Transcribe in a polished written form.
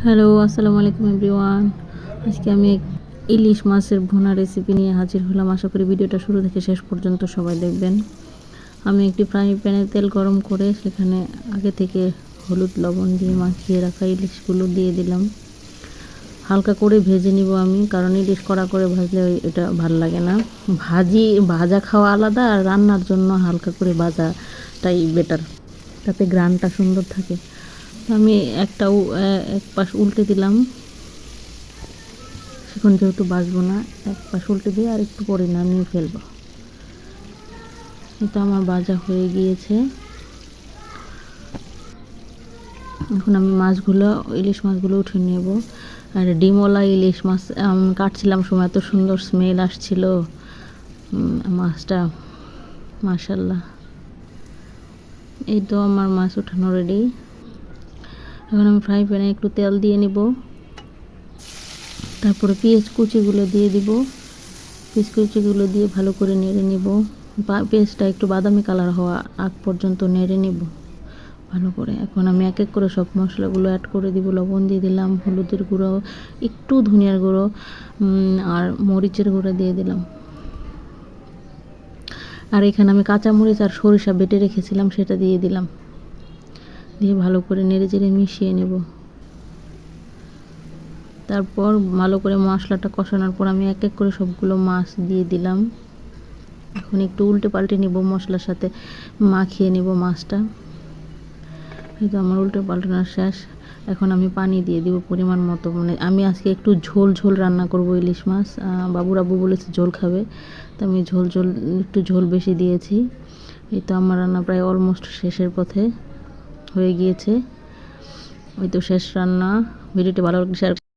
Hello, আসসালামু আলাইকুম everyone. আজকে আমি ইলিশ মাছের ভুনা রেসিপি নিয়ে হাজির হলাম। আশা করি ভিডিওটা শুরু থেকে শেষ পর্যন্ত সবাই দেখবেন। আমি একটি ফ্রাই প্যানে তেল গরম করে সেখানে আগে থেকে হলুদ লবণ দিয়ে মাখিয়ে রাখা ইলিশগুলো দিয়ে দিলাম। হালকা করে ভেজে নিব আমি, কারণ ইলিশ কড়া করে ভাজলে এটা ভালো লাগে না। ভাজা খাওয়া আলাদা, আর রান্নার জন্য হালকা করে ভাজাটাই বেটার, তাতে গ্রানটা সুন্দর থাকে। আমি এক পাশ উল্টে দিলাম, এখন যেহেতু বাজবো না, এক পাশ উল্টে দিয়ে আর একটু পরে নামিয়ে ফেলবো। এটা আমার ভাজা হয়ে গিয়েছে। এখন আমি ইলিশ মাছগুলো উঠে নেব। আর ডিমওয়ালা ইলিশ মাছ কাটছিলাম সময় এত সুন্দর স্মেল আসছিল মাছটা, মাশাল্লাহ। এই তো আমার মাছ উঠানো রেডি। এখন আমি ফ্রাই প্যানে একটু তেল দিয়ে নিব, তারপরে পেঁয়াজ কুচিগুলো দিয়ে দিব। পেঁয়াজ কুচিগুলো দিয়ে ভালো করে নেড়ে নিব। পেঁয়াজটা একটু বাদামি কালার হওয়া আগ পর্যন্ত নেড়ে নিব ভালো করে। এখন আমি এক এক করে সব মশলাগুলো অ্যাড করে দিব। লবণ দিয়ে দিলাম, হলুদের গুঁড়ো, একটু ধনিয়ার গুঁড়ো আর মরিচের গুঁড়ো দিয়ে দিলাম। আর এখানে আমি কাঁচামরিচ আর সরিষা বেটে রেখেছিলাম, সেটা দিয়ে দিলাম। দিয়ে ভালো করে নেড়ে চেড়ে মিশিয়ে নেব। তারপর ভালো করে মশলাটা কষানোর পর আমি এক এক করে সবগুলো মাছ দিয়ে দিলাম। এখন একটু উল্টে পাল্টে নেব, মশলার সাথে মাখিয়ে নেব মাছটা। এই তো আমার উল্টে পাল্টানো শেষ। এখন আমি পানি দিয়ে দিব পরিমাণ মতো। মানে আমি আজকে একটু ঝোল ঝোল রান্না করব ইলিশ মাছ। বাবু বলেছে ঝোল খাবে, তো আমি একটু ঝোল বেশি দিয়েছি। এই তো আমার রান্না প্রায় অলমোস্ট শেষের পথে হয়ে গিয়েছে। ওই তো শেষ রান্না। ভিডিওটি ভালো লাগলে শেয়ার